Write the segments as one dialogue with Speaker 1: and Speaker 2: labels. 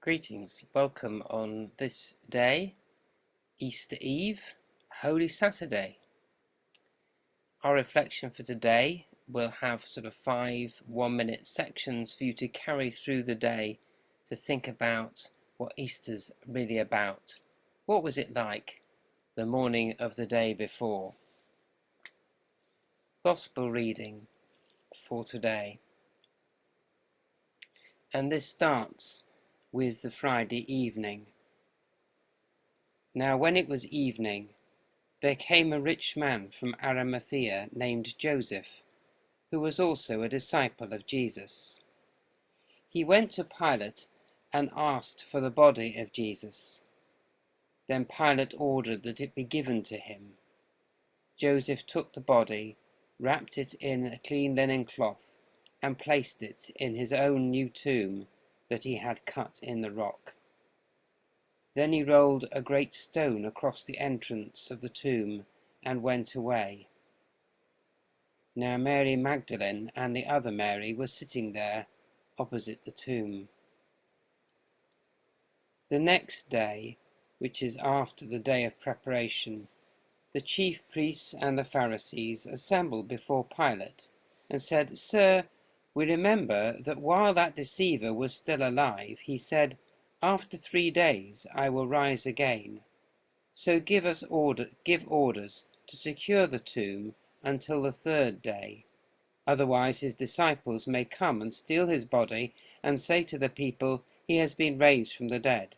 Speaker 1: Greetings, welcome on this day, Easter Eve, Holy Saturday. Our reflection for today will have sort of 5 1-minute sections for you to carry through the day to think about what Easter's really about. What was it like the morning of the day before? Gospel reading for today. And this starts with the Friday evening. Now when it was evening, there came a rich man from Arimathea named Joseph, who was also a disciple of Jesus. He went to Pilate and asked for the body of Jesus. Then Pilate ordered that it be given to him. Joseph took the body, wrapped it in a clean linen cloth, and placed it in his own new tomb that he had cut in the rock. Then he rolled a great stone across the entrance of the tomb and went away. Now Mary Magdalene and the other Mary were sitting there opposite the tomb. The next day, which is after the day of preparation, the chief priests and the Pharisees assembled before Pilate and said, "Sir, we remember that while that deceiver was still alive, he said, 'After 3 days I will rise again.' So give orders to secure the tomb until the 3rd day. Otherwise his disciples may come and steal his body and say to the people, 'He has been raised from the dead.'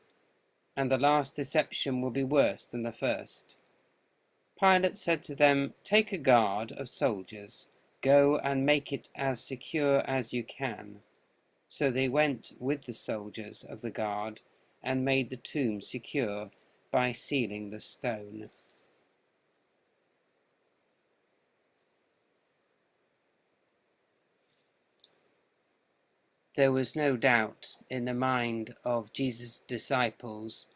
Speaker 1: And the last deception will be worse than the first." Pilate said to them, "Take a guard of soldiers. Go and make it as secure as you can." So they went with the soldiers of the guard and made the tomb secure by sealing the stone. There was no doubt in the mind of Jesus' disciples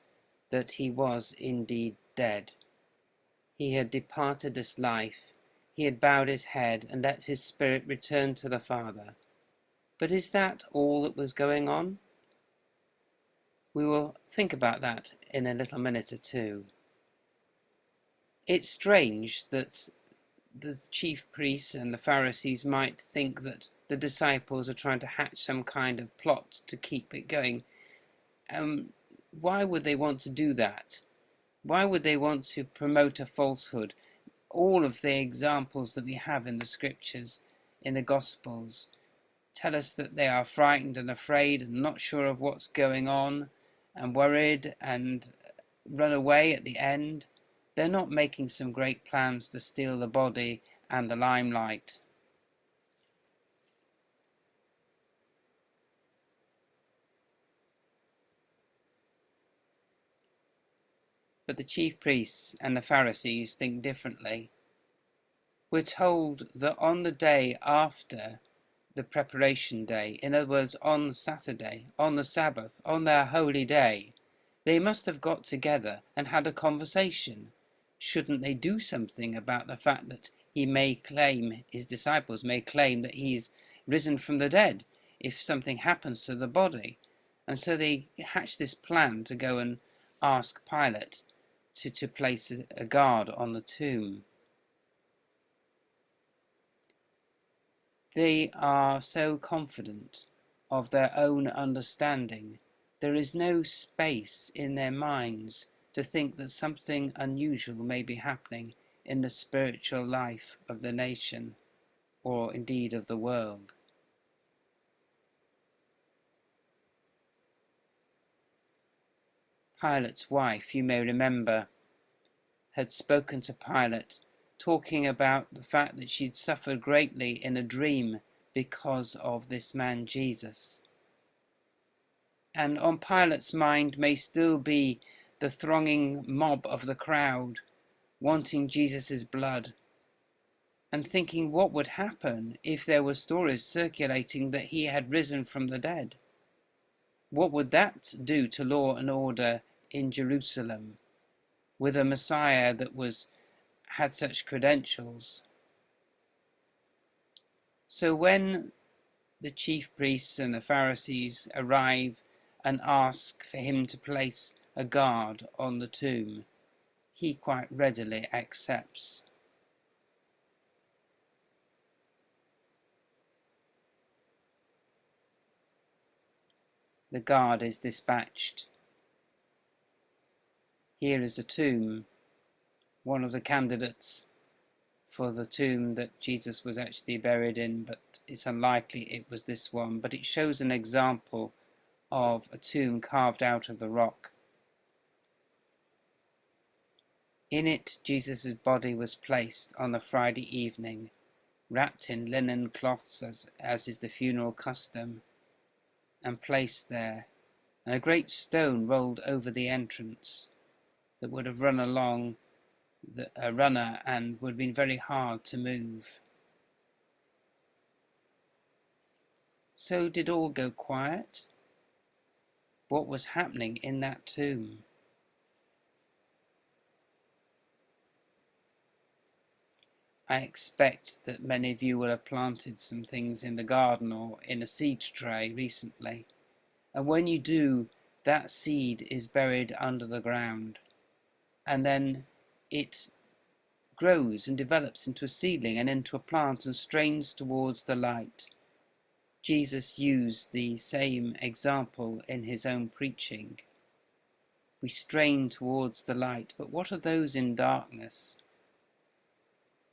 Speaker 1: that he was indeed dead. He had departed this life. He had bowed his head and let his spirit return to the Father. But is that all that was going on? We will think about that in a little minute or two. It's strange that the chief priests and the Pharisees might think that the disciples are trying to hatch some kind of plot to keep it going. Why would they want to do that? Why would they want to promote a falsehood? All of the examples that we have in the scriptures, in the Gospels, tell us that they are frightened and afraid and not sure of what's going on and worried and run away at the end. They're not making some great plans to steal the body and the limelight. But the chief priests and the Pharisees think differently. We're told that on the day after the preparation day, in other words, on Saturday, on the Sabbath, on their holy day, they must have got together and had a conversation. Shouldn't they do something about the fact that his disciples may claim that he's risen from the dead if something happens to the body? And so they hatch this plan to go and ask Pilate to place a guard on the tomb. They are so confident of their own understanding. There is no space in their minds to think that something unusual may be happening in the spiritual life of the nation, or indeed of the world. Pilate's wife, you may remember, had spoken to Pilate, talking about the fact that she'd suffered greatly in a dream because of this man Jesus. And on Pilate's mind may still be the thronging mob of the crowd wanting Jesus' blood, and thinking what would happen if there were stories circulating that he had risen from the dead. What would that do to law and order in Jerusalem with a Messiah that had such credentials? So when the chief priests and the Pharisees arrive and ask for him to place a guard on the tomb, he quite readily accepts. The guard is dispatched. Here is a tomb, one of the candidates for the tomb that Jesus was actually buried in, but it's unlikely it was this one. But it shows an example of a tomb carved out of the rock. In it, Jesus' body was placed on the Friday evening, wrapped in linen cloths as is the funeral custom, and placed there, and a great stone rolled over the entrance that would have run along a runner and would have been very hard to move. So did all go quiet? What was happening in that tomb? I expect that many of you will have planted some things in the garden or in a seed tray recently. And when you do, that seed is buried under the ground. And then it grows and develops into a seedling and into a plant and strains towards the light. Jesus used the same example in his own preaching. We strain towards the light, but what are those in darkness?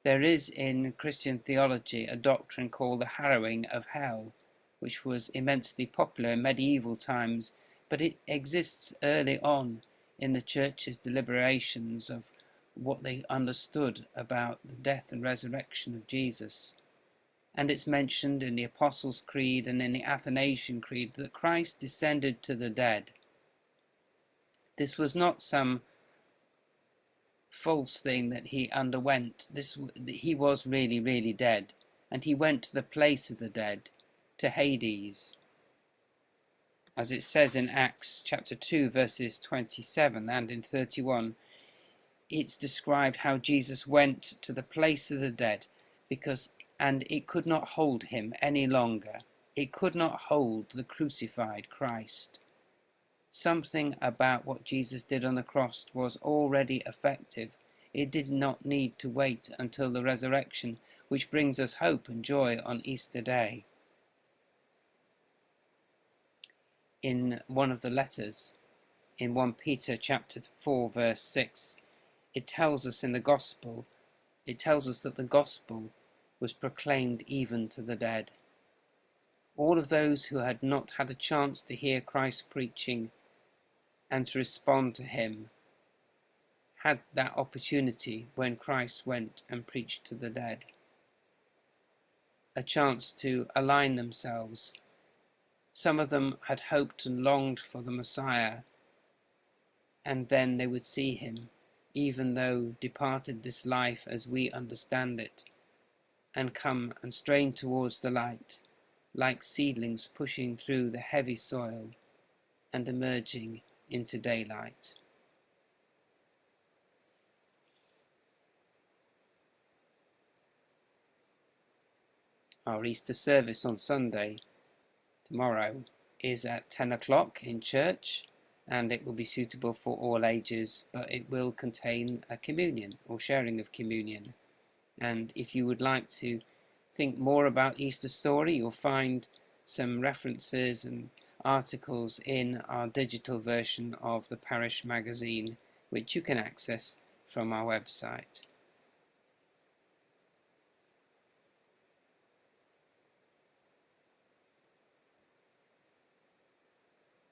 Speaker 1: There is in Christian theology a doctrine called the harrowing of hell, which was immensely popular in medieval times, but it exists early on in the church's deliberations of what they understood about the death and resurrection of Jesus. And it's mentioned in the Apostles' Creed and in the Athanasian Creed that Christ descended to the dead. This was not some false thing that he underwent. He was really, really dead, and he went to the place of the dead, to Hades. As it says in Acts chapter 2 verses 27 and in 31, it's described how Jesus went to the place of the dead and it could not hold him any longer. It could not hold the crucified Christ. Something about what Jesus did on the cross was already effective. It did not need to wait until the resurrection, which brings us hope and joy on Easter Day. In one of the letters, in 1 Peter chapter 4 verse 6, it tells us that the gospel was proclaimed even to the dead. All of those who had not had a chance to hear Christ's preaching and to respond to him had that opportunity when Christ went and preached to the dead. A chance to align themselves. Some of them had hoped and longed for the Messiah, and then they would see him, even though departed this life as we understand it, and come and strain towards the light, like seedlings pushing through the heavy soil and emerging into daylight. Our Easter service on Sunday, tomorrow, is at 10 o'clock in church, and it will be suitable for all ages, but it will contain a communion or sharing of communion. And if you would like to think more about Easter story, you'll find some references and articles in our digital version of the parish magazine, which you can access from our website.